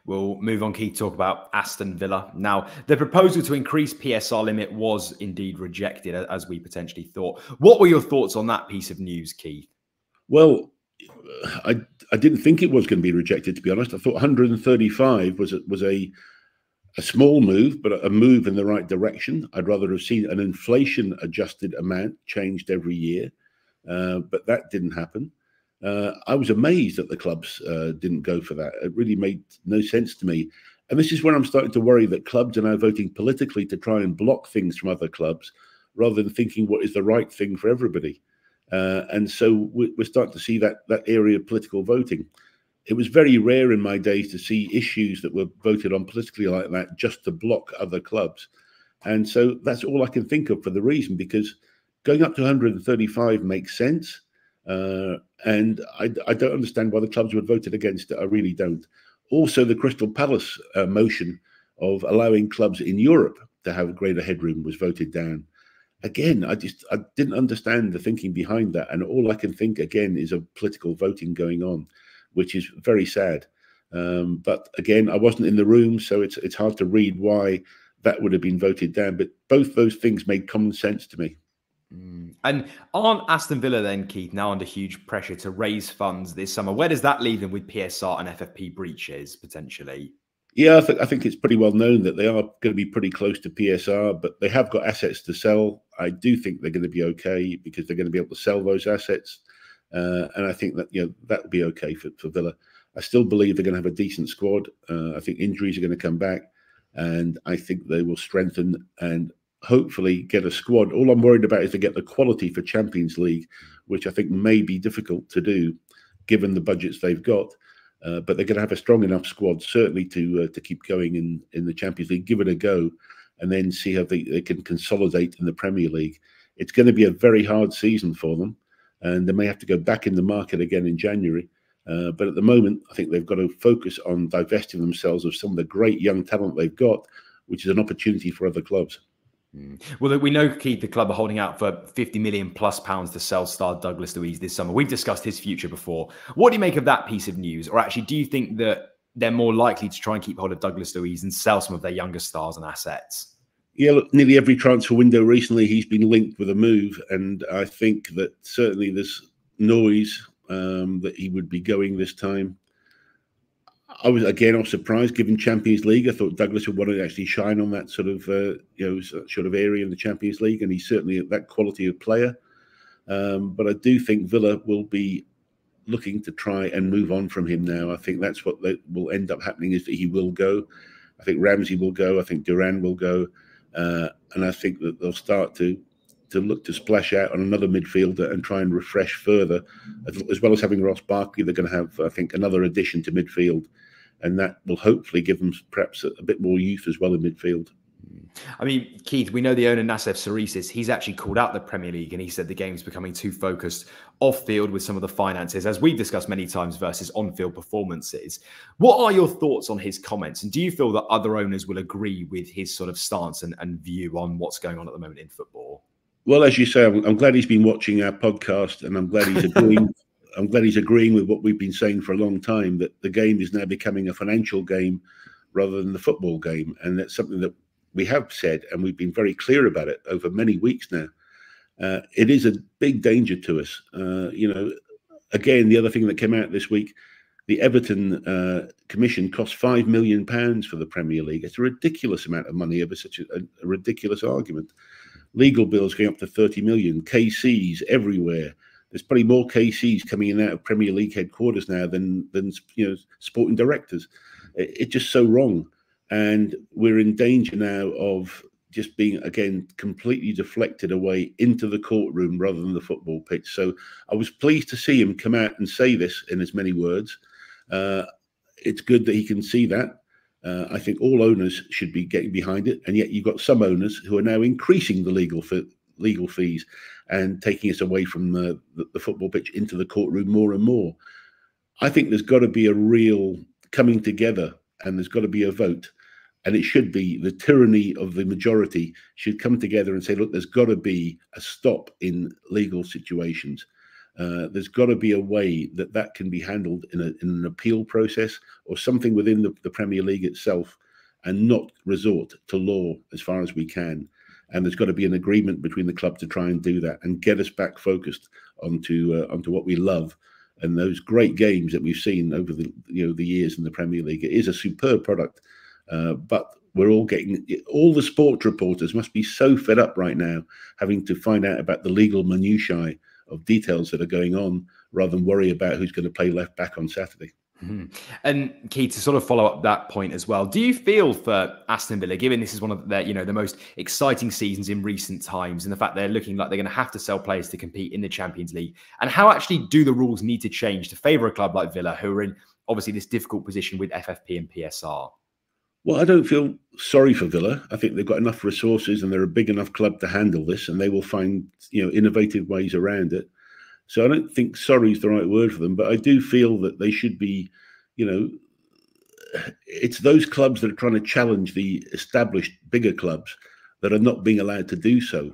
We'll move on, Keith, talk about Aston Villa. Now, the proposal to increase PSR limit was indeed rejected, as we potentially thought. What were your thoughts on that piece of news, Keith? Well, I didn't think it was going to be rejected, to be honest. I thought 135 was a small move, but a move in the right direction. I'd rather have seen an inflation-adjusted amount changed every year, but that didn't happen. I was amazed that the clubs didn't go for that. It really made no sense to me. And this is where I'm starting to worry that clubs are now voting politically to try and block things from other clubs rather than thinking what is the right thing for everybody. And so we're starting to see that area of political voting. It was very rare in my days to see issues that were voted on politically like that just to block other clubs. And so that's all I can think of for the reason, because going up to 135 makes sense. And I don't understand why the clubs would have voted against it. I really don't. Also, the Crystal Palace motion of allowing clubs in Europe to have greater headroom was voted down. Again, I didn't understand the thinking behind that. And all I can think, again, is of political voting going on, which is very sad. But again, I wasn't in the room, so it's hard to read why that would have been voted down. But both those things made common sense to me. And aren't Aston Villa then, Keith, now under huge pressure to raise funds this summer? Where does that leave them with PSR and FFP breaches, potentially? Yeah, I think it's pretty well known that they are going to be pretty close to PSR, but they have got assets to sell. I do think they're going to be okay because they're going to be able to sell those assets. And I think that, that will be okay for Villa. I still believe they're going to have a decent squad. I think injuries are going to come back, and I think they will strengthen and hopefully get a squad. All I'm worried about is to get the quality for Champions League, which I think may be difficult to do given the budgets they've got. But they're going to have a strong enough squad, certainly, to keep going in the Champions League, give it a go, and then see how they can consolidate in the Premier League. It's going to be a very hard season for them, and they may have to go back in the market again in January. But at the moment, I think they've got to focus on divesting themselves of some of the great young talent they've got, which is an opportunity for other clubs. Well, we know, Keith, the club are holding out for £50 million+ to sell star Douglas Luiz this summer. We've discussed his future before. What do you make of that piece of news? Or actually, do you think that they're more likely to try and keep hold of Douglas Luiz and sell some of their younger stars and assets? Yeah, look, nearly every transfer window recently, he's been linked with a move. And I think that certainly there's noise that he would be going this time. I was surprised given Champions League. I thought Douglas would want to actually shine on that sort of area in the Champions League, and he's certainly that quality of player. But I do think Villa will be looking to try and move on from him now. I think that's what will end up happening, is that he will go. I think Ramsey will go. I think Duran will go, and I think that they'll start to look to splash out on another midfielder and try and refresh further, as well as having Ross Barkley. They're going to have, I think, another addition to midfield, and that will hopefully give them perhaps a bit more youth as well in midfield. I mean, Keith, we know the owner, Nassef Sarissis, he's actually called out the Premier League, and he said the game's becoming too focused off-field with some of the finances, as we've discussed many times, versus on-field performances. What are your thoughts on his comments? And do you feel that other owners will agree with his sort of stance and view on what's going on at the moment in football? Well, as you say, I'm glad he's been watching our podcast, and I'm glad he's agreeing. I'm glad he's agreeing with what we've been saying for a long time, that the game is now becoming a financial game rather than the football game. And that's something that we have said, and we've been very clear about it over many weeks now. It is a big danger to us. Again, the other thing that came out this week, the Everton commission cost £5 million for the Premier League. It's a ridiculous amount of money over such a ridiculous argument. Legal bills going up to 30 million, KCs everywhere. There's probably more KCs coming in and out of Premier League headquarters now than sporting directors. It's just so wrong. And we're in danger now of just being, again, completely deflected away into the courtroom rather than the football pitch. So I was pleased to see him come out and say this in as many words. It's good that he can see that. I think all owners should be getting behind it. And yet you've got some owners who are now increasing the legal fees and taking us away from the football pitch into the courtroom more and more. I think there's got to be a real coming together, and there's got to be a vote. And it should be the tyranny of the majority should come together and say, look, there's got to be a stop in legal situations. There's got to be a way that that can be handled in an appeal process or something within the Premier League itself, and not resort to law as far as we can. And there's got to be an agreement between the club to try and do that and get us back focused onto what we love and those great games that we've seen over the years in the Premier League. It is a superb product, but we're all the sports reporters must be so fed up right now having to find out about the legal minutiae of details that are going on rather than worry about who's going to play left back on Saturday. And Keith, to sort of follow up that point as well, do you feel for Aston Villa, given this is one of their, the most exciting seasons in recent times, and the fact they're looking like they're going to have to sell players to compete in the Champions League, and how actually do the rules need to change to favour a club like Villa, who are in obviously this difficult position with FFP and PSR? Well, I don't feel sorry for Villa. I think they've got enough resources and they're a big enough club to handle this, and they will find innovative ways around it. So I don't think sorry is the right word for them, but I do feel that they should be, it's those clubs that are trying to challenge the established bigger clubs that are not being allowed to do so.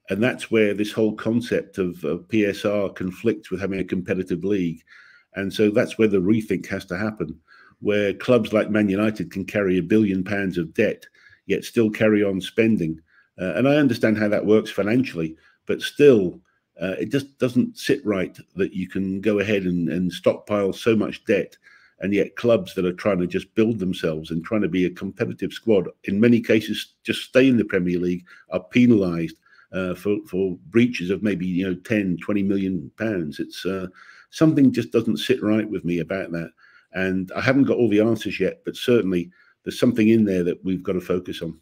And that's where this whole concept of PSR conflicts with having a competitive league. And so that's where the rethink has to happen, where clubs like Man United can carry £1 billion of debt, yet still carry on spending. And I understand how that works financially, but still, it just doesn't sit right that you can go ahead and stockpile so much debt, and yet clubs that are trying to just build themselves and trying to be a competitive squad, in many cases just stay in the Premier League, are penalised for breaches of maybe 10, 20 million pounds. It's something just doesn't sit right with me about that, and I haven't got all the answers yet, but certainly there's something in there that we've got to focus on.